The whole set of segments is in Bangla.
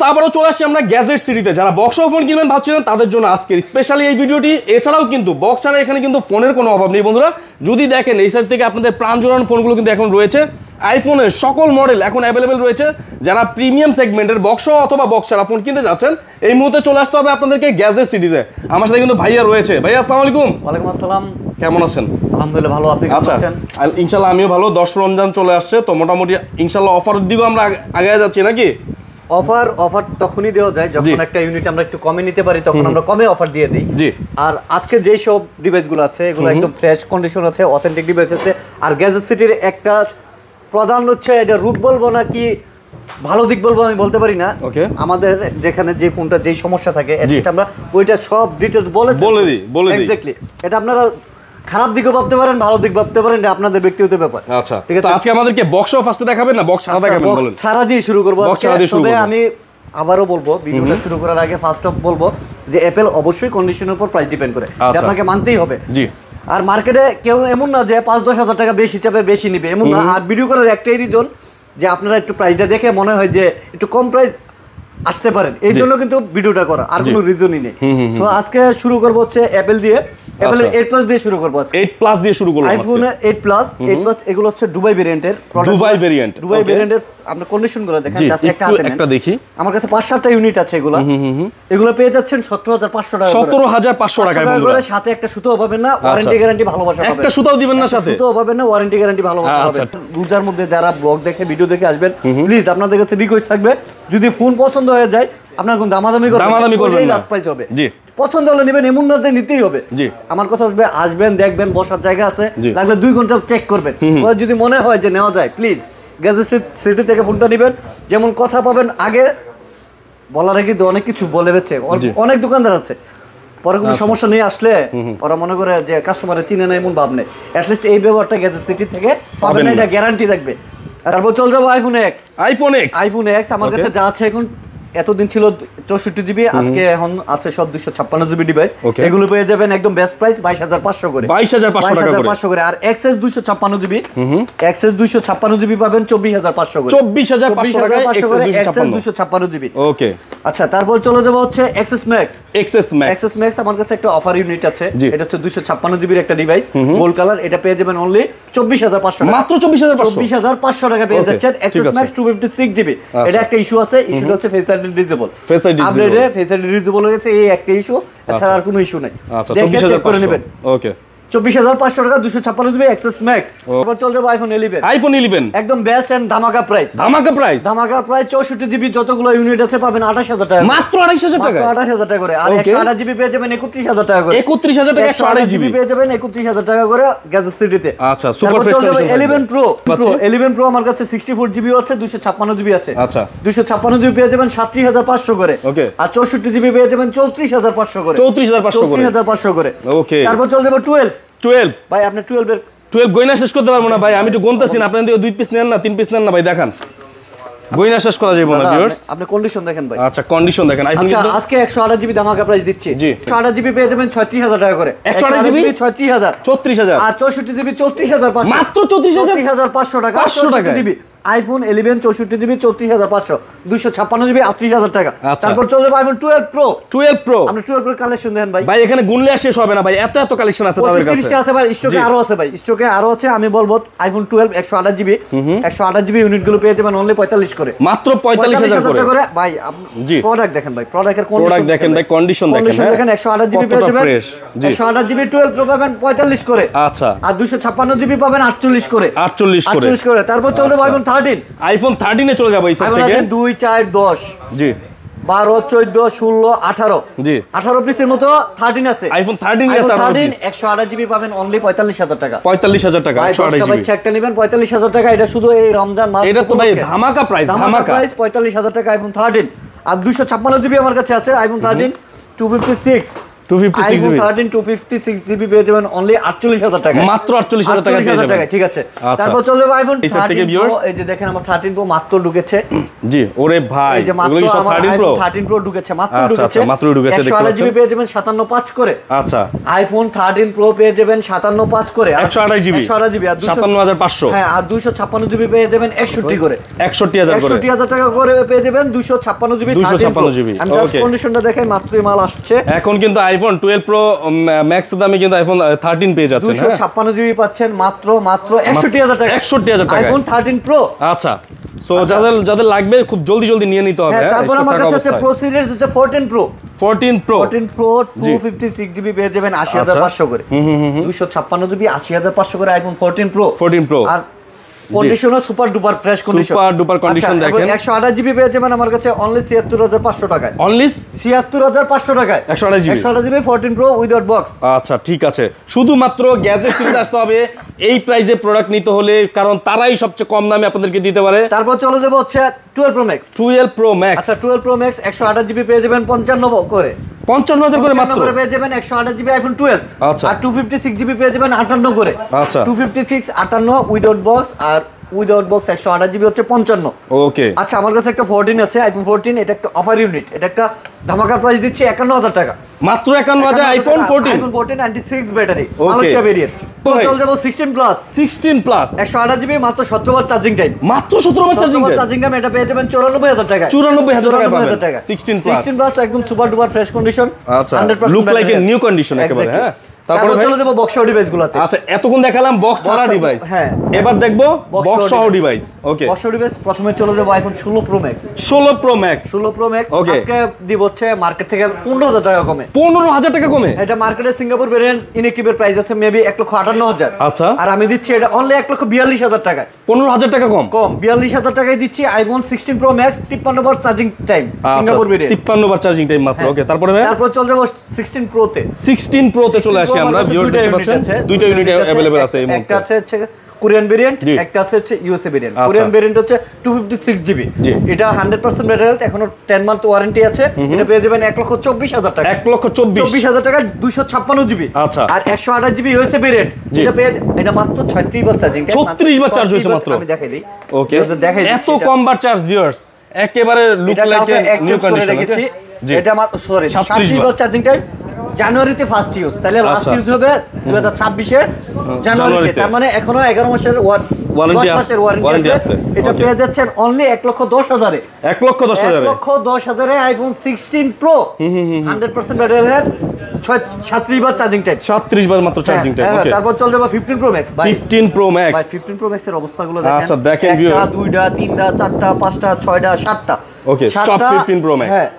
আবারও চলে আসছি আমরা গ্যাজেট সিটিতে। যারা বক্স ফোন কিনবেন ভাবছিলেন তাদের জন্য আজকের স্পেশালি এই ভিডিওটি। এছাড়াও কিন্তু বক্স ছাড়া এখানে কিন্তু ফোনের কোনো অভাব নেই বন্ধুরা। যদি দেখেন এই সাইড থেকে আপনাদের প্রাণ জোড়ানো ফোনগুলো কিন্তু এখন রয়েছে। আইফোনের সকল মডেল এখন অ্যাভেলেবেল রয়েছে। যারা প্রিমিয়াম সেগমেন্টের বক্স অথবা বক্স ছাড়া ফোন কিনতে যাচ্ছেন এই মুহূর্তে চলে আসতে হবে আপনাদেরকে গ্যাজেট সিটিতে। আমার সাথে কিন্তু ভাইয়া রয়েছে। ভাইয়া আসসালামু আলাইকুম। ওয়ালাইকুম আসসালাম। কেমন আছেন? আলহামদুলিল্লাহ ভালো। আপনি কেমন আছেন? ইনশাআল্লাহ আমিও ভালো। 10 রমজান চলে আসছে তো মোটামুটি ইনশাআল্লাহ অফারের দিকেও আমরা আগে যাচ্ছি নাকি? অফার তখনই দেওয়া যায় যখন একটা ইউনিট আমরা একটু কমে নিতে পারি, তখন আমরা কমে অফার দিয়ে দিই। জি। আর আজকে যে সব ডিভাইসগুলো আছে এগুলো একদম ফ্রেশ কন্ডিশন আছে, অথেন্টিক ডিভাইস আছে। আর গ্যাজেট সিটির একটা প্রধান হচ্ছে এটা রুট বলবো না কি ভালো দিক বলবো আমি বলতে পারি না। আমাদের যেখানে যে ফোনটা যেই সমস্যা থাকে আমরা ওইটা সব ডিটেইলস বলে দিই। এক্স্যাক্টলি। এটা আপনারা খারাপ দিকও ভাবতে পারেন, ভালো দিক ভাবতে পারেন, এটা আপনাদের ব্যক্তিগত ব্যাপার। আচ্ছা ঠিক আছে। আজকে আমাদেরকে বক্সও ফার্স্টে দেখাবেন না বক্স ছাড়া দেখাবেন? বলেন। ছাড়া দিয়ে শুরু করব আজকে। তবে আমি আবারও বলবো ভিডিওটা শুরু করার আগে ফার্স্ট অফ বলবো যে অ্যাপল অবশ্যই কন্ডিশনের উপর প্রাইস ডিপেন্ড করে, এটা আপনাকে মানতেই হবে। জি। আর মার্কেটে কেউ এমন না যে 5-10 হাজার টাকা বেশি হিসাবে বেশি নিবে এমন না। আর ভিডিও করার একটাই রিজন যে আপনারা একটু প্রাইসটা দেখে মনে হয় যে একটু কম প্রাইস আসতে পারেন, এই জন্য কিন্তু ভিডিওটা করা, আর কোনো রিজনই নেই। সো আজকে শুরু করব হচ্ছে অ্যাপল দিয়ে। অ্যাপলের 8 প্লাস দিয়ে শুরু করব আজকে। 8 প্লাস দিয়ে শুরু করব। আইফোনের 8 প্লাস এগুলো হচ্ছে দুবাই ভেরিয়েন্টের প্রোডাক্ট। দুবাই ভেরিয়েন্টের আপনি কন্ডিশনগুলো দেখেন, জাস্ট একটা দেখি। আমার কাছে 5-7টা ইউনিট আছে এগুলো পেয়ে যাচ্ছেন 17,500 টাকা। 17,500 টাকায় বন্ধুরা। সাথে একটা সুতাও পাবেন না, ওয়ারেন্টি গ্যারান্টি ভালোবাসা পাবেন। একটা সুতাও দিবেন না সাথে? সুতাও পাবেন না, ওয়ারেন্টি গ্যারান্টি ভালোবাসা পাবেন। রোজার মধ্যে যারা ব্লগ দেখে ভিডিও দেখে আসবেন, প্লিজ আপনাদের কাছে রিকোয়েস্ট থাকবে যদি ফোন পছন্দ হয়ে যায় আপনার কোন দামাদামি করবেন, লাস্ট প্রাইস হবে। জি। পছন্দ হলে নেবেন এমন না যে নিতেই হবে। জি। আমার কথা আসবেন দেখবেন বসার জায়গা আছে, লাগলে 2 ঘন্টা চেক করবেন। যদি মনে হয় যে নেওয়া যায় প্লিজ গ্যাজেট সিটি থেকে ফোনটা নেবেন। যেমন কথা পাবেন আগে বলার আগে তো অনেক কিছু বলে বেছে, অনেক দোকানদার আছে পরে কোনো সমস্যা নিয়ে আসলে ওরা মনে করে যে কাস্টমারের চিনে না এমন ভাব নেই। অ্যাটলিস্ট এই ব্যবহারটা গ্যাজেট সিটি থেকে পাবেন, এটা গ্যারান্টি থাকবে। তারপর চলে যাবো আইফোন এক্স। আমার কাছে যা আছে এখন, এতদিন ছিল 64 জিবি, আজকে এখন আছে সব 256 জিবি ডিভাইস। এগুলো পেয়ে যাবেন একদম বেস্ট প্রাইস 22,500 করে। 22,500 করে। আর এক্সএস 256 জিবি, এক্সএস 256 জিবি পাবেন 24,500 করে। 24,500 টাকা এক্সএস 256 জিবি। ওকে। আচ্ছা তারপর চলে যাব হচ্ছে এক্সএস ম্যাক্স। আমার কাছে একটা অফার ইউনিট আছে, এটা হচ্ছে 256 জিবির একটা ডিভাইস, গোল্ড কালার। এটা পেয়ে যাবেন অনলি 24,500 টাকা। মাত্র 24,500 টাকা পেয়ে যাচ্ছেন এক্সএস ম্যাক্স 256 জিবি। এটা একটা ইস্যু আছে, ইস্যুটা হচ্ছে ফেস আইডি ডিসেবল। আপডেটে ফেস আইডি ডিসেবল হয়েছে, এই একটা ইস্যু, এছাড়া আর কোনো ইস্যু নাই। আচ্ছা 24,500 করে নেবেন। ওকে। 24,500 টাকা 256 জিবি এক্সএস ম্যাক্স। তারপর চলে যাবে আইফোন 11 একদম বেস্ট এন্ড ধামাকা প্রাইস। ধামাকা প্রাইস 64 জিবি যতগুলো ইউনিট আছে পাবেন 28,000 টাকা। মাত্র 28,000 টাকা। 28,000 টাকা করে। আর 128 জিবি পেয়ে যাবেন 31,000 টাকা করে। 31,000 টাকা 128 জিবি পেয়ে যাবেন 31,000 টাকা করে গ্যাজেট সিটিতে। আচ্ছা সুপার ফ্রেশ। তারপর চলে যাবে 11 প্রো। আমার কাছে 64 জিবি আছে, 256 জিবি আছে। আচ্ছা 256 জিবি পেয়ে যাবেন 37,500 করে। ওকে। আর 64 জিবি পেয়ে যাবেন 34,500 করে। 34,500 করে। ওকে। তারপর চলে যাবে 12 ভাই। আপনি 12 গয়না শেষ করতে পারবো না ভাই, আমি তো গুনতেছি না। আপনি 2 পিস নেন না 3 পিস নেন না ভাই, দেখান গয়না শেষ করা যাবে না ভিউয়ার্স। আপনি কন্ডিশন দেখেন ভাই। আচ্ছা কন্ডিশন দেখেন। আইফোন আজকে 128 জিবি ধামাকা প্রাইস দিচ্ছি। 128 জিবি পেয়ে যাবেন 36,000 টাকা করে। 128 জিবি 36,000 আর 64 জিবি 34,500। মাত্র 34,500 টাকা। 500 জিবি আইফোন 11 64 জিবি 34,500। 256 জিবি 38,000 টাকা। তারপর চলে যাবে আইফোন 12 প্রো। আপনি 12 প্রো কালেকশন দেখেন ভাই। ভাই এখানে গুনলে শেষ হবে না ভাই, এত কালেকশন আছে তাদের কাছে। 30টা আছে ভাই, স্টকে আরো আছে ভাই, স্টকে আরো আছে। আমি বলবো আইফোন 12 128 জিবি 128 জিবি ইউনিট গুলো পেয়ে যাবেন অনলি 45 করে। মাত্র 45,000 করে ভাই। প্রোডাক্ট দেখেন ভাই, প্রোডাক্টের কন্ডিশন দেখেন ভাই, কন্ডিশন দেখেন। 128 জিবি পেয়ে যাবেন 128 জিবি 12 প্রো পাবেন 45 করে। আচ্ছা। আর 256 জিবি পাবেন 48 করে। 48 করে। তারপর চলে যাবে আইফোন 13 এ চলে যাবো এই সাইড থেকে। 2 4 10 জি 12 14 16 18 জি 18 পিসের মতো 13 আছে। আইফোন 13 আছে। 13 128 জিবি পাবেন অনলি 45,000 টাকা। 45,000 টাকা 128 জিবি। একটা নেবেন 45,000 টাকা। এটা শুধু এই রমজান মাস। এটা তো ভাই ধামাকা প্রাইস। ধামাকা প্রাইস 45,000 টাকা আইফোন 13। আর 256 জিবি আমার কাছে আছে আইফোন 13 256 iPhone 13 256GB পেয়ে যাবেন অনলি 48000 টাকা, মাত্র 48000 টাকা পেয়ে যাবেন। ঠিক আছে। তারপর চলে যাবে iPhone 13 Pro, এই যে দেখেন আমার 13 Pro মাত্র ঢুকেছে। জি, ওরে ভাই এই যে মাত্র আমার iPhone 13 Pro ঢুকেছে, মাত্র ঢুকেছে, মাত্র ঢুকেছে, 128GB পেয়ে যাবেন 57.5 করে। আচ্ছা, iPhone 13 Pro পেয়ে যাবেন 57.5 করে, 128GB আর 57500। হ্যাঁ, আর 256GB পেয়ে যাবেন 61 করে, 61000 টাকা করে পেয়ে যাবেন 256GB 13 Pro। আমি জাস্ট কন্ডিশনটা দেখাই, মাত্রই মাল আসছে। এখন কিন্তু iPhone 12 Pro Max দামে কিন্তু iPhone 13 পেয়ে যাচ্ছেন, 256GB পাচ্ছেন মাত্র 61000 টাকা, 61000 টাকা iPhone 13 Pro। আচ্ছা, সো যাদের লাগবে খুব জলদি নিয়ে নিতে হবে। হ্যাঁ, তারপর আমার কাছে আছে Pro সিরিজ হচ্ছে 14 Pro 256GB পেয়ে যাবেন 80500 করে, 256GB 80500 করে iPhone 14 Pro। আর কন্ডিশনও super duper fresh condition, super duper condition দেখেন। 128GB পেয়ে যাবেন আমার কাছে অনলি 76500 টাকায়, অনলি 76500 টাকায় 128GB 14 Pro উইদাউট বক্স। আচ্ছা, ঠিক আছে, শুধুমাত্র গ্যাজেট সিরিজ আসতে হবে এই প্রাইসে প্রোডাক্ট নিতে হলে, কারণ তারাই সবচেয়ে কম দামে আপনাদেরকে দিতে পারে। তারপর চলে যাব হচ্ছে 12 Pro Max। আচ্ছা, 12 Pro Max 128GB পেয়ে যাবেন 55 করে, 55000 করে মাত্র পেয়ে যাবেন 128GB iPhone 12। আচ্ছা, আর 256GB পেয়ে যাবেন 58 করে। আচ্ছা, 256 58 উইদাউট বক্স, আর উইদাউট বক্স 128GB হচ্ছে 55। ওকে। আচ্ছা, আমার কাছে একটা 14 আছে, iPhone 14, এটা একটা অফার ইউনিট, এটা একটা ধামাকা প্রাইস দিচ্ছি 51000 টাকা, মাত্র 51000 iPhone 14 96 ব্যাটারি, মালয়েশিয়া ভেরিয়েন্ট। চল যাব 16 প্লাস 128GB মাত্র 17 বার চার্জিং টাইম, মাত্র 17 বার চার্জিং টাইম। এটা পেয়ে যাবেন 94000 টাকা, 94000 টাকা 16 প্লাস একদম সুপার ডুপার ফ্রেশ কন্ডিশন। আচ্ছা, look like a new condition একেবারে। হ্যাঁ, তারপর চলে যাব বক্স সহ ডিভাইসগুলোতে। আচ্ছা, এতক্ষণ দেখালাম বক্স ছাড়া ডিভাইস, হ্যাঁ, এবার দেখবো বক্স সহ ডিভাইস। ওকে, বক্স সহ ডিভাইস প্রথমে চলে যাব iPhone 16 Pro Max। 16 Pro Max আজকে দিব হচ্ছে মার্কেট থেকে 15000 টাকা কমে, 15000 টাকা কমে। এটা মার্কেটে সিঙ্গাপুর ভেরিয়েন্ট ইনএক্টিভের প্রাইস আছে মেবি 1,58,000। আচ্ছা, আর আমি দিচ্ছি এটা অনলি 1,42,000 টাকা, 15000 টাকা কম 42000 টাকায় দিচ্ছি iPhone 16 Pro Max 53 বার চার্জিং টাইম, সিঙ্গাপুর ভেরিয়েন্ট 53 বার চার্জিং টাইম মাত্র। ওকে, তারপর চলে যাব 16 Pro তে। 16 Pro তে চলে আসি আমরা। দুইটা ইউনিট अवेलेबल আছে এই মুহূর্তে। একটা আছে কোরিয়ান ভেরিয়েন্ট, একটা আছে হচ্ছে ইউএসএ ভেরিয়েন্ট। কোরিয়ান ভেরিয়েন্ট হচ্ছে 256GB, এটা 100% ব্যাটারি হেলথ, এখনো 10 মান্থ ওয়ারেন্টি আছে। এটা পেয়ে যাবেন 1,24,000 টাকা, 1,24,000 টাকা 256GB। আচ্ছা, আর 128GB ইউএসএ ভেরিয়েন্ট, এটা মাত্র 36 বার চার্জিং, 36 বার চার্জ হইছে মাত্র। আমি দেখাই দিই। ওকে, এত কম বার চার্জ ভিউয়ার্স, একেবারে look like a new condition. এটা মাত্র 37 বার চার্জিং টাইম, জানুয়ারিতে ফার্স্ট ইউজ, তাহলে লাস্ট ইউজ হবে 2026 এর জানুয়ারিতে। তার মানে এখনো 11 মাসের ওয়ারেন্টি আছে। এটা পেয়ে যাচ্ছেন অনলি 1,10,000 এ, 1,10,000 এ iPhone 16 Pro 100% ব্যাটারি হেলথ, 36 বার চার্জিং টাইম, 36 বার মাত্র চার্জিং টাইম। ওকে, তারপর চলে যাব 15 Pro Max। 15 Pro Max, ভাই 15 Pro Max এর অবস্থাগুলো দেখেন। আচ্ছা, দেখেন ভিউয়ার্স, 1টা 2টা 3টা 4টা 5টা 6টা 7টা। ওকে, সব 15 Pro Max। হ্যাঁ,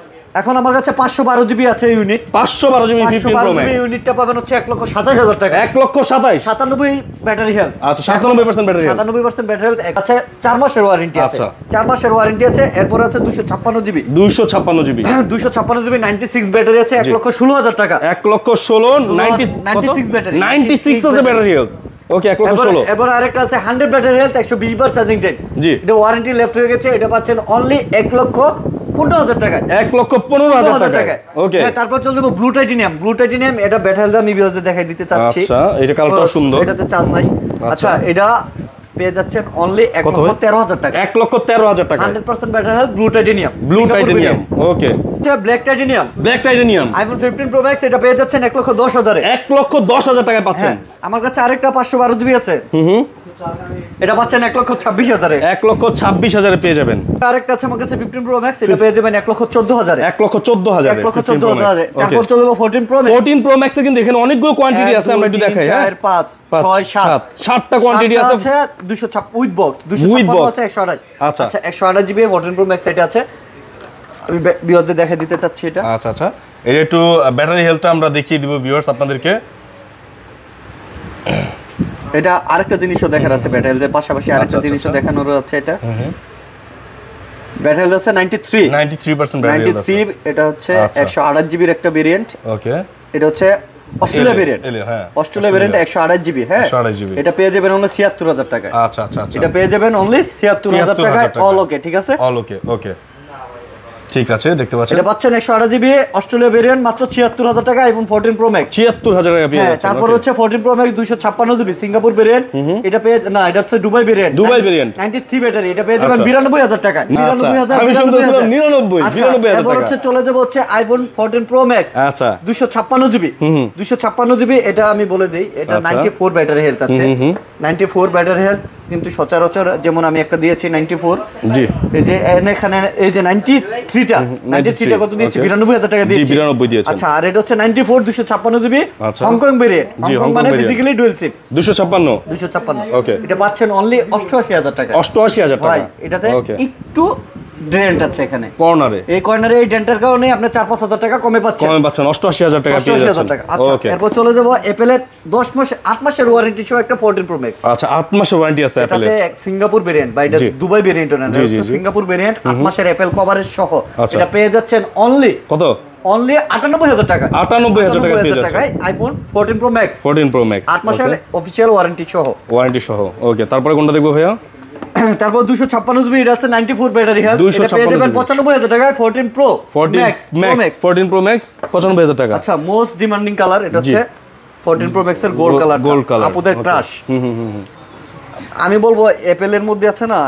এখন আমার কাছে 512GB আছে ইউনিট, 512GB 15 Pro Max ইউনিটটা পাবেন হচ্ছে 1,27,000 টাকা, 1,27,000, 97 ব্যাটারি হেলথ। আচ্ছা, 97% ব্যাটারি হেলথ, 97% ব্যাটারি হেলথ আছে, 4 মাসের ওয়ারেন্টি আছে। 4 মাসের ওয়ারেন্টি আছে। এরপর আছে 256GB 256GB 96 ব্যাটারি আছে, 1,16,000 টাকা, 1,16,000 96 ব্যাটারি, 96 আছে ব্যাটারি হেলথ। ওকে, 1,16,000। এরপর আরেকটা আছে 100 ব্যাটারি হেলথ, 120 বার চার্জিং টাইম। জি, এটা ওয়ারেন্টি লেফট হয়ে গেছে, এটা পাচ্ছেন অনলি 1,15,000 টাকা, 1,15,000 টাকা। ওকে, তারপর চলে যাব ব্লু টাইটেনিয়াম। এটা ব্যাটারি হেলথ আমি ভিউয়ারদের দেখাই দিতে চাচ্ছি। আচ্ছা, এটা কালারটা সুন্দর, এটাতে চার্জ নাই। আচ্ছা, এটা পেয়ে যাচ্ছেন অনলি 1,13,000 টাকা, 1,13,000 টাকা, 100% ব্যাটারি হেলথ, ব্লু টাইটেনিয়াম। ওকে, black titanium iPhone 15 Pro Max, এটা পেয়ে যাচ্ছেন 1,10,000 এ, 1,10,000 টাকায় পাচ্ছেন। আমার কাছে আরেকটা 512GB আছে, এটা পাচ্ছেন 1,26,000 এ, 1,26,000 এ পেয়ে যাবেন। আরেকটা আছে আমার কাছে 15 Pro Max, এটা পেয়ে যাবেন 1,14,000 এ, 1,14,000 এ, 1,14,000 এ। তারপর চলে যাব 14 Pro Max। 14 Pro Max এ কিন্তু এখানে অনেকগুলো কোয়ান্টিটি আছে, আমরা একটু দেখাই। হ্যাঁ, 4 5 6 7 7টা কোয়ান্টিটি আছে, 256 উইথ বক্স, 256 আছে 128। আচ্ছা, 128GB 14 Pro Max এটা আছে, আমি ভিউয়ারদের দেখাই দিতে চাচ্ছি এটা। আচ্ছা আচ্ছা, এটা একটু ব্যাটারি হেলথটা আমরা দেখিয়ে দিব ভিউয়ার্স আপনাদেরকে। এটা আরেকটা জিনিসও দেখার আছে, ব্যাটারি হেলথের পাশাপাশি আরেকটা জিনিসও দেখানোর আছে। এটা ব্যাটারি হেলথ আছে 93% ব্যাটারি হেলথ আছে। 93, এটা হচ্ছে 128GB এর একটা ভেরিয়েন্ট। ওকে, এটা হচ্ছে অস্ট্রেলিয়া ভেরিয়েন্ট। হ্যাঁ, অস্ট্রেলিয়া ভেরিয়েন্ট 128GB। হ্যাঁ, 128GB, এটা পেয়ে যাবেন অনলি 76,000 টাকা। আচ্ছা আচ্ছা আচ্ছা, এটা পেয়ে যাবেন অনলি 76,000 টাকায়, অল ওকে। ঠিক আছে, অল ওকে। ওকে, ঠিক আছে, দেখতে পাচ্ছেন এটা পাচ্ছেন 128GB অস্ট্রেলিয়া ভেরিয়েন্ট মাত্র 76000 টাকা, আইফোন 14 প্রো ম্যাক্স 76000 টাকা পেয়ে যাচ্ছেন। তারপর হচ্ছে 14 pro max 256GB Singapore variant, এটা পেয়ে না, এটা হচ্ছে দুবাই ভেরিয়েন্ট, 93 ব্যাটারি, এটা পেয়ে যাবেন 92000 টাকা। 99000 আমি শুনতেছিলাম 99 এরপর হচ্ছে চলে যাব হচ্ছে আইফোন 14 প্রো ম্যাক্স, আচ্ছা 256GB 256GB, এটা আমি বলে দেই, এটা 94 ব্যাটারি হেলথ আছে, 94 ব্যাটারি হেলথ, কিন্তু সচরাচর যেমন আমি একটা দিয়েছি 94, জি এই যে এখানে এই যে 93টা কত দিয়েছি, 92000 টাকা দিয়েছি, 92 দিয়েছেন। আচ্ছা, আর এটা হচ্ছে 94 256GB হংকং ভেরিয়েন্ট, হংকং মানে ফিজিক্যালি ডুয়াল সিম, 256 ওকে, এটা পাচ্ছেন অনলি 88000 টাকা। 88000 টাকা, এটাতে একটু ডেন্ট আছে এখানে কর্নারে, এই কর্নারে এই ডেন্টের কারণে আপনি 4-5000 টাকা কমে পাচ্ছেন, 88000 টাকা পেয়ে যাচ্ছেন। আচ্ছা, এরপর চলে যাব অ্যাপলের 8 মাসের ওয়ারেন্টি সহ একটা 14 প্রো ম্যাক্স। আচ্ছা, 8 মাসের ওয়ারেন্টি আছে অ্যাপলের, এটাতে সিঙ্গাপুর ভেরিয়েন্ট বা এটা দুবাই ভেরিয়েন্ট না, এটা সিঙ্গাপুর ভেরিয়েন্ট 8 মাসের অ্যাপল কভারেজ সহ, এটা পেয়ে যাচ্ছেন অনলি কত, অনলি 98000 টাকা, 98000 টাকা পেয়ে যাচ্ছেন iPhone 14 pro max, 14 pro max 8 মাসের অফিশিয়াল ওয়ারেন্টি সহ। ওকে, তারপরে কোনটা দেখবো ভাইয়া? তারপর 256GB, এটা আছে 94 ব্যাটারি হেলথ, এটা পেয়ে যাবেন 95000 টাকায় 14 প্রো ম্যাক্স 14 প্রো ম্যাক্স 95000 টাকা। আচ্ছা, মোস্ট ডিমান্ডিং কালার এটা হচ্ছে 14 প্রো ম্যাক্স এর গোল্ড কালার, আপুদের ক্রাশ। আমি বলবো অ্যাপল এর মধ্যে আছে না,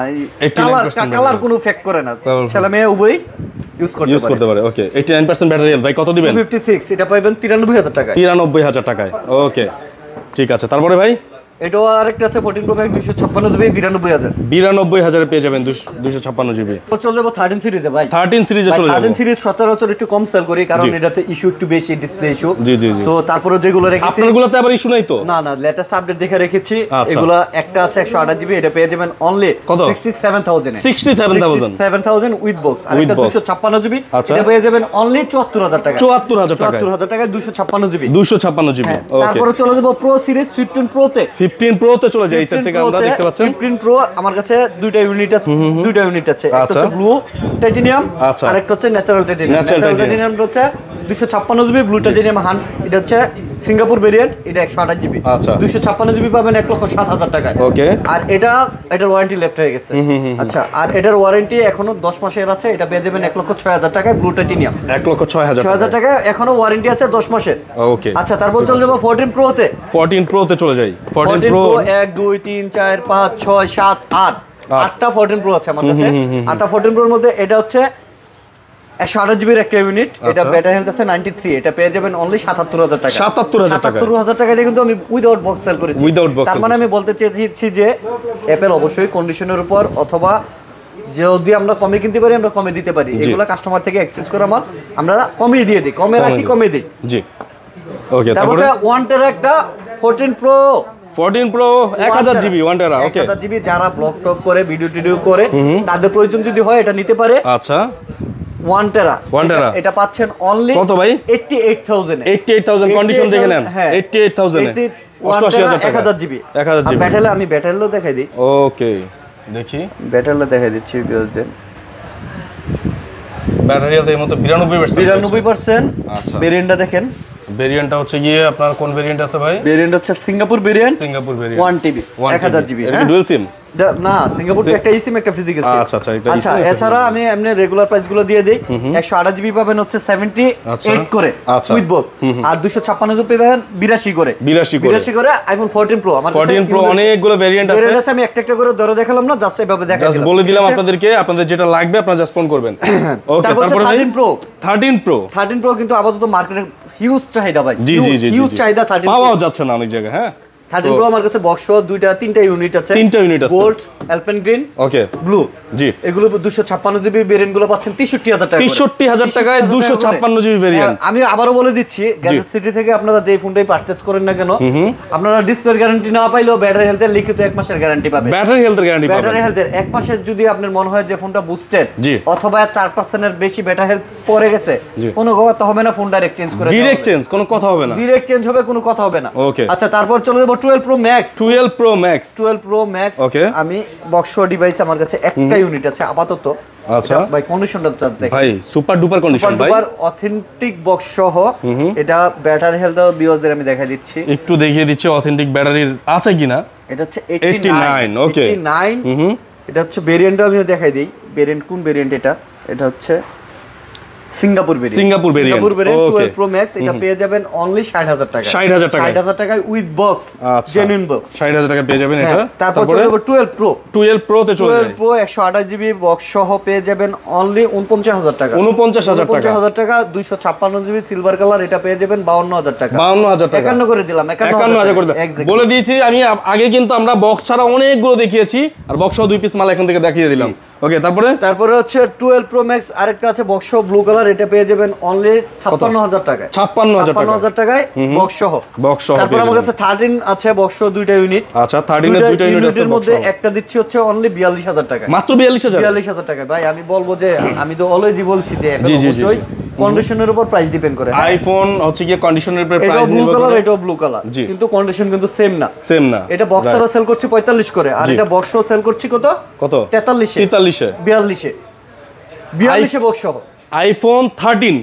কালার কোনো ইফেক্ট করে না, ছেলে মেয়ে উভয়ই ইউজ করতে পারে। ওকে, 89% ব্যাটারি হেলথ, ভাই কত দিবেন? 256, এটা পাবেন 93000 টাকায়, 93000 টাকায়। ওকে, ঠিক আছে, তারপরে ভাই এটাও আরেকটা আছে 14 প্রো ম্যাক্স 256GB 92000 পেয়ে যাবেন 256GB। তো চলে যাব 13 সিরিজে ভাই, 13 সিরিজে চলে যাব। 13 সিরিজ সচরাচর একটু কম সেল করি, কারণ এটাতে ইস্যু একটু বেশি, ডিসপ্লে ইস্যু। জি। সো তারপরে যেগুলো রেখেছি, আপনারগুলোতে আবার ইস্যু নাই তো? না, লেটেস্ট আপডেট দেখে রেখেছি। এগুলা একটা আছে 128GB, এটা পেয়ে যাবেন অনলি 67000 উইথ বক্স, আর এটা 256GB, এটা পেয়ে যাবেন অনলি 74000 টাকা, 74000 টাকায় 256GB। তারপরে চলে যাব প্রো সিরিজ 15 প্রোতে চলে যায়। এই সেট থেকে আমরা দেখতে পাচ্ছেন 15 প্রো আমার কাছে দুইটা ইউনিট আছে, একটা হচ্ছে ব্লু টাইটেনিয়াম, আর একটা হচ্ছে ন্যাচারাল টাইটেনিয়াম হচ্ছে 256GB, ব্লু টাইটেনিয়াম এটা হচ্ছে সিঙ্গাপুর ভেরিয়েন্ট, এটা 128GB, 256GB পাবেন 1,07,000 টাকায়। ওকে, আর এটার ওয়ারেন্টি লেফট হয়ে গেছে। আচ্ছা, আর এটার ওয়ারেন্টি এখনো 10 মাসের আছে, এটা পেয়ে যাবেন 1,06,000 টাকায়, ব্লু টাইটেনিয়াম 1,06,000 টাকা, এখনো ওয়ারেন্টি আছে 10 মাসের। ওকে, আচ্ছা, তারপর চলে যাব 14 প্রোতে চলে যাই। 14 প্রো 1 2 3 4 5 6 7 8টা 14 প্রো আছে আমার কাছে। 8টা 14 প্রোর মধ্যে এটা হচ্ছে 128GB এর একটা ইউনিট, এটা ব্যাটারি হেলথ আছে 93, এটা পেয়ে যাবেন অনলি 77000 টাকা। 77000 টাকা দিয়ে কিন্তু আমি উইদাউট বক্স সেল করেছি। তার মানে আমি বলতে চেয়েছি যে অ্যাপল অবশ্যই কন্ডিশনের উপর, অথবা যদি আমরা কমে কিনতে পারি আমরা কমে দিতে পারি, এগুলো কাস্টমার থেকে এক্সচেঞ্জ করে আমরা কমে দিয়ে দিই, কমে রাখি, কমে দিই। জি, ওকে। তারপর ওয়ান টেরা একটা 14 প্রো 1000GB 1 টেরা। ওকে, 1000GB যারা ব্লগ টক করে, ভিডিও টিডিও করে, তাদের প্রয়োজন যদি হয় এটা নিতে পারে। আচ্ছা, 1 টেরা এটা পাচ্ছেন অনলি কত ভাই? 88000 কন্ডিশন দেখে নেন, 88000 এ 88000 টাকা, 1000GB। আমি ব্যাটারিও দেখাই দিই। ওকে, দেখি ব্যাটারিও দেখাই দিচ্ছি ভিউয়ারদের। ব্যাটারি হেলথ এর মতো 92%। আচ্ছা, ভেরিয়েন্টটা দেখেন, ভেরিয়েন্টটা হচ্ছে গিয়ে আপনার কোন ভেরিয়েন্ট আছে ভাই? ভেরিয়েন্ট হচ্ছে সিঙ্গাপুর ভেরিয়েন্ট 1TB 1000GB। এটা ডুয়াল সিম না, সিঙ্গাপুর তো একটা ইসিম একটা ফিজিক্যাল সিম। আচ্ছা, এছাড়া আমি এমনি রেগুলার প্রাইস গুলো দিয়ে দেই। 128GB পাবেন হচ্ছে 78 করে উইথ বক্স, আর 256GB পাবেন 82 করে আইফোন 14 প্রো। আমার 14 প্রো অনেকগুলো ভেরিয়েন্ট আছে, আমি একটা করে ধরে দেখালাম না, জাস্ট এইভাবে দেখাই দিলাম, জাস্ট বলে দিলাম আপনাদেরকে, আপনাদের যেটা লাগবে আপনারা জাস্ট ফোন করবেন। ওকে, তারপর 13 প্রো কিন্তু আপাতত মার্কেটে হিউজ চাহিদা ভাই, জি হিউজ চাহিদা। 13 পাওয়া যাচ্ছে না অনেক জায়গায়। হ্যাঁ, 13 প্রো আমার কাছে বক্স সহ 3টা ইউনিট আছে, গোল্ড, অ্যালপেন গ্রিন, ওকে, ব্লু। জি, এগুলো 256GB ভেরিয়েন্ট গুলো পাচ্ছেন 63000 টাকা, 63000 টাকায় 256GB ভেরিয়েন্ট। আমি আবারো বলে দিচ্ছি, গ্যাজেট সিটি থেকে আপনারা যেই ফোনটাই পারচেজ করেন না কেন, আপনারা ডিসপ্লে গ্যারান্টি না পাইলেও ব্যাটারি হেলথের লিখিত 1 মাসের গ্যারান্টি পাবেন। ব্যাটারি হেলথের 1 মাসের যদি আপনার মনে হয় যে ফোনটা বুস্টেড অথবা 4% এর বেশি ব্যাটারি হেলথ পড়ে গেছে, কোনো কথা হবে না, ফোন ডাইরেক্ট চেঞ্জ করে ডাইরেক্ট চেঞ্জ, কোনো কথা হবে না, ডাইরেক্ট চেঞ্জ হবে, কোনো কথা হবে না। ওকে, আচ্ছা, তারপর চলে যাব 12 প্রো ম্যাক্স। ওকে, আমি বক্স ডিভাইস আমার কাছে একটা ইউনিট আছে আপাতত। আচ্ছা ভাই, কন্ডিশনটা জাস্ট দেখেন ভাই, সুপার ডুপার কন্ডিশন ভাই, সুপার অথেন্টিক বক্স সহ। এটা ব্যাটারি হেলথ ভিউয়ারদের আমি দেখাই দিচ্ছি, একটু দেখিয়ে দিচ্ছি অথেন্টিক ব্যাটারির আছে কিনা। এটা হচ্ছে 89। ওকে, 89। এটা হচ্ছে ভেরিয়েন্টটা আমিও দেখাই দেই, ভেরিয়েন্ট কোন ভেরিয়েন্ট এটা হচ্ছে Singapore variant, Singapore variant 12 pro max, এটা পেয়ে যাবেন অনলি 60000 টাকা, 60000 টাকা, 60000 টাকায় উইথ বক্স, জেনুইন বক্স, 60000 টাকা পেয়ে যাবেন এটা। তারপর চলে যাব 12 প্রো, 12 প্রো তে চলে যাবে, 12 প্রো 128 জিবি বক্স সহ পেয়ে যাবেন অনলি 49000 টাকা, 49000 টাকা, 49000 টাকা, 256 জিবি সিলভার কালার, এটা পেয়ে যাবেন 52000 টাকা, 52000 টাকা, 51 করে দিলাম, 51000 করে দিলাম, বলে দিয়েছি আমি আগে, কিন্তু আমরা বক্স ছাড়া অনেকগুলো দেখিয়েছি, আর বক্স সহ 2 পিস মাল এখন থেকে দেখিয়ে দিলাম। ওকে, তারপরে হচ্ছে 12 প্রো ম্যাক্স আরেকটা আছে বক্স সহ ব্লু কালার, এটা পেয়ে যাবেন অনলি 56000 টাকায়, 56000 টাকায় বক্স সহ। তারপর আমার কাছে 13 আছে বক্স সহ দুইটা ইউনিট, আচ্ছা 13 এর দুইটা ইউনিট আছে, এর মধ্যে একটা দিচ্ছি হচ্ছে অনলি 42000 টাকা, মাত্র 42000 টাকা। ভাই আমি বলবো যে আমি তো অলওয়েজই বলছি যে এটা অবশ্যই কন্ডিশনের উপর প্রাইস ডিপেন্ড করে। আইফোন হচ্ছে কি কন্ডিশনের উপর প্রাইস নির্ভর করে, ব্লু কালার, এটাও ব্লু কালার, কিন্তু কন্ডিশন কিন্তু সেম না। এটা বক্সারও সেল করছি 45 করে, আর এটা বক্সও সেল করছি কত 43 এ, 42 এ বক্স সহ। আইফোন 13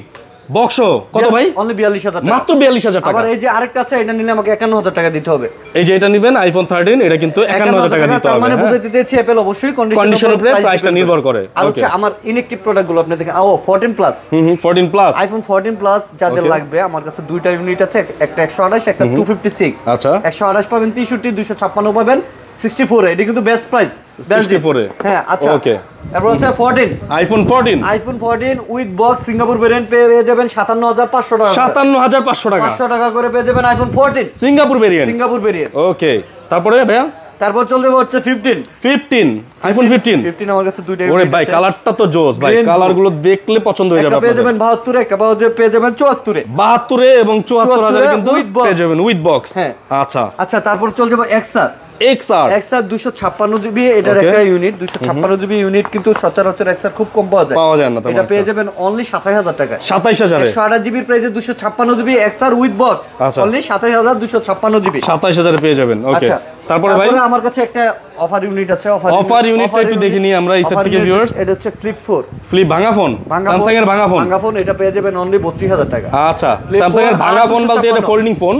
বক্স কত ভাই? অনলি 42000 টাকা, মাত্র 42000 টাকা। আবার এই যে আরেকটা আছে, এটা নিলে আমাকে 51000 টাকা দিতে হবে। এই যে এটা নেবেন আইফোন 13, এটা কিন্তু 51000 টাকা দিতে হবে। তার মানে বুঝাইতে চাইছি অ্যাপল অবশ্যই কন্ডিশনের উপরে প্রাইসটা নির্ভর করে। আর হচ্ছে আমার ইনঅ্যাকটিভ প্রোডাক্ট গুলো আপনি দেখেন, 14 প্লাস, 14 প্লাস, আইফোন 14 প্লাস যাদের লাগবে, আমার কাছে দুইটা ইউনিট আছে, একটা 128, একটা 256। আচ্ছা, 128 পাবেন 63, 256 পাবেন 64 এ, এটা কিন্তু বেস্ট প্রাইস 64 এ। হ্যাঁ, আচ্ছা ওকে। এরপর আছে 14, iPhone 14 with box Singapore variant পেয়ে যাবেন 57500 টাকা, 57500 টাকা, 500 টাকা করে পেয়ে যাবেন আইফোন 14 সিঙ্গাপুর ভেরিয়েন্ট। ওকে, তারপরে ভাইয়া, তারপর চলে যাবো হচ্ছে 15 আইফোন 15 আমার কাছে দুইটা ওরে ভাই, কালারটা তো জোস ভাই, কালার গুলো দেখলে পছন্দ হয়ে যাবে। একটা পেয়ে যাবেন 72 একটা পেয়ে যাবেন 74 72 এবং 74000 কিন্তু পেয়ে যাবেন উইথ বক্স। হ্যাঁ, আচ্ছা তারপর চলে যাবো XR 256 জিবি, এটার একটা ইউনিট, 256 জিবি ইউনিট, কিন্তু সচরাচর XR খুব কম পাওয়া যায় না, এটা পেয়ে যাবেন অনলি 27000 টাকা, 27000 128 জিবির প্রাইসে 256 GB XR with box only 27256 GB, 27000 এ পেয়ে যাবেন। ওকে, তারপরে ভাই আমার কাছে একটা অফার ইউনিট আছে, অফার ইউনিটটা একটু দেখে নিই আমরা এই সেট থেকে ভিউয়ার্স। এটা হচ্ছে ফ্লিপ ভাঙা ফোন, স্যামসাং এর ভাঙা ফোন, এটা পেয়ে যাবেন অনলি 32000 টাকা। আচ্ছা, স্যামসাং এর ভাঙা ফোন বলতে এটা ফোল্ডিং ফোন,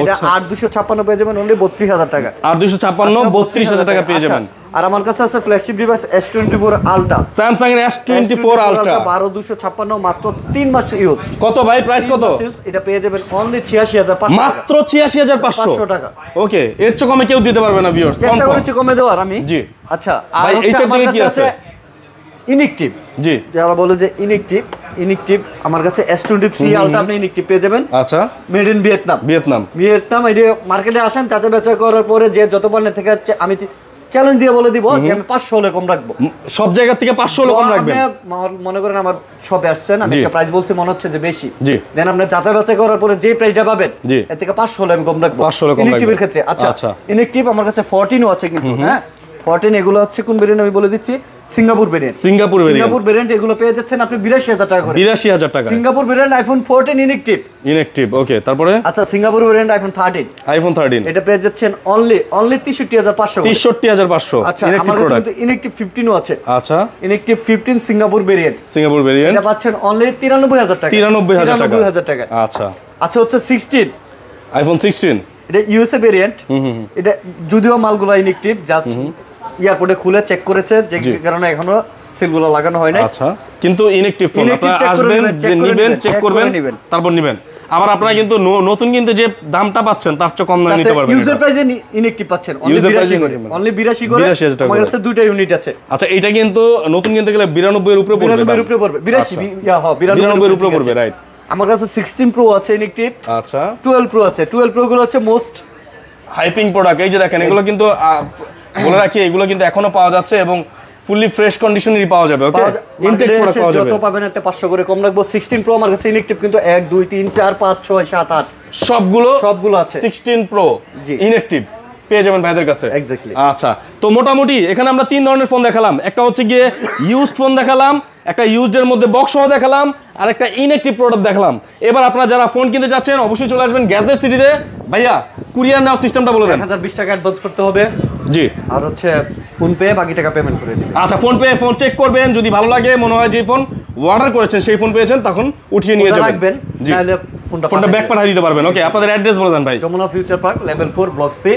এটা 8256 পেয়ে যাবেন অনলি 32000 টাকা, 8256 32000 টাকা পেয়ে যাবেন। আর আমার কাছে আছে flagship device S24 ultra, Samsung এর S24 আলট্রা 12256, মাত্র 3 মাস ইউজ। কত ভাই, প্রাইস কত? এটা পেয়ে যাবেন অনলি 86500 মাত্র 86500 টাকা। ওকে, এর চেয়ে কমে কেউ দিতে পারবে না ভিউয়ার্স, চেষ্টা করেছি কমে দেওয়ার আমি। জি, আচ্ছা, ভাই এই সেট থেকে কি আছে? ইনঅ্যাকটিভ, জি, যারা বলে যে ইনঅ্যাকটিভ, আমার কাছে S23 আলট্রা আপনি ইনঅ্যাকটিভ পেয়ে যাবেন। আচ্ছা, মেড ইন ভিয়েতনাম। এই মার্কেটে আসেন, যাচাই বাছাই করার পরে যে যত পণ্যের থেকে আমি চ্যালেঞ্জ দিয়ে বলে দিব যে আমি 500 হলে কম রাখবো, সব জায়গা থেকে 500 হলে কম রাখবেন। মনে করেন আমার শপে আসছেন, আমি একটা প্রাইস বলছি, মনে হচ্ছে যে বেশি, জি, দেন আপনি যাচাই বাছাই করার পরে যে প্রাইসটা পাবেন, এর থেকে 500 হলে আমি কম রাখবো ইনঅ্যাকটিভের ক্ষেত্রে। আচ্ছা, ইনঅ্যাকটিভ আমার কাছে 14 ও আছে কিন্তু, হ্যাঁ 14 এগুলো হচ্ছে কোন ভেরিয়েন্ট আমি বলে দিচ্ছি, সিঙ্গাপুর ভেরিয়েন্ট, এগুলো পেয়ে যাচ্ছেন আপনি 82000 টাকা করে, 82000 টাকা, সিঙ্গাপুর ভেরিয়েন্ট আইফোন 14 ইনঅ্যাকটিভ। ওকে, তারপরে আচ্ছা, সিঙ্গাপুর ভেরিয়েন্ট আইফোন 13 এটা পেয়ে যাচ্ছেন অনলি 63500 63500। আচ্ছা, আমার কাছে কিন্তু ইনঅ্যাকটিভ 15 ও আছে। আচ্ছা, ইনঅ্যাকটিভ 15 সিঙ্গাপুর ভেরিয়েন্ট এটা পাচ্ছেন অনলি 93000 টাকা, 93000 টাকা। আচ্ছা হচ্ছে 16 আইফোন 16, এটা ইউএসএ ভেরিয়েন্ট, এটা যদিও মালগুলো ইনঅ্যাকটিভ, জাস্ট এয়ারপোর্টে খুলে চেক করেছে, যে কারণে এখনো সিলগুলো লাগানো হয় না। আচ্ছা, কিন্তু ইনঅ্যাকটিভ ফোন আপনারা আসবেন, নেবেন, চেক করবেন, তারপর নেবেন। আবার আপনারা কিন্তু নতুন কিনতে যে দামটা পাচ্ছেন তার চেয়ে কম দামে নিতে পারবেন। ইউজার প্রাইসে ইনঅ্যাকটিভ পাচ্ছেন অনলি 82 করে, আমার কাছে দুইটা ইউনিট আছে। আচ্ছা, এটা কিন্তু নতুন কিনতে গেলে 92 এর উপরে পড়বে, 92 এর উপরে পড়বে, 92 এর উপরে পড়বে, রাইট। আমার কাছে 16 প্রো আছে ইনঅ্যাকটিভ, আচ্ছা 12 প্রো আছে। 12 প্রো গুলো হচ্ছে মোস্ট হাইপিং প্রোডাক্ট, এই যে দেখেন, এগুলো কিন্তু বলে রাখি, এগুলো কিন্তু এখনো পাওয়া যাচ্ছে এবং ফুললি ফ্রেশ কন্ডিশনেরই পাওয়া যাবে। ওকে, ইনটেক প্রোডাক্ট পাওয়া যাবে, যত পাবেন এতে 500 করে কম রাখবো। 16 প্রো আমার কাছে ইনঅ্যাকটিভ কিন্তু 1 2 3 4 5 6 7 8 সবগুলো আছে। 16 প্রো ইনঅ্যাকটিভ পেয়ে যাবেন ভাইদের কাছে। এক্স্যাক্টলি। আচ্ছা, তো মোটামুটি এখানে আমরা 3 ধরনের ফোন দেখালাম, একটা হচ্ছে গিয়ে ইউজড ফোন দেখালাম, একটা ইউজড এর মধ্যে বক্স সহ দেখালাম, আর একটা ইনঅ্যাকটিভ প্রোডাক্ট দেখালাম। এবার আপনারা যারা ফোন কিনতে যাচ্ছেন অবশ্যই চলে আসবেন গ্যাজেট সিটিতে। ভাইয়া, কুরিয়ার নেওয়ার সিস্টেমটা বলে দেন। 1020 টাকা অ্যাডভান্স করতে হবে, জি, আর হচ্ছে ফোন পে, বাকি টাকা পেমেন্ট করে দিন। আচ্ছা, ফোন পে, ফোন চেক করবেন, যদি ভালো লাগে, মনে হয় যে ফোন অর্ডার করেছেন সেই ফোন পেয়েছেন, তখন উঠিয়ে নিয়ে যাবেন, জি, তাহলে ফোনটা ব্যাক পাঠিয়ে দিতে পারবেন। ওকে, আপনাদের অ্যাড্রেস বলে দেন ভাই। Jamuna future park, level 4, block C,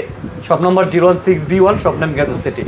shop number 016B1, shop name gadget city.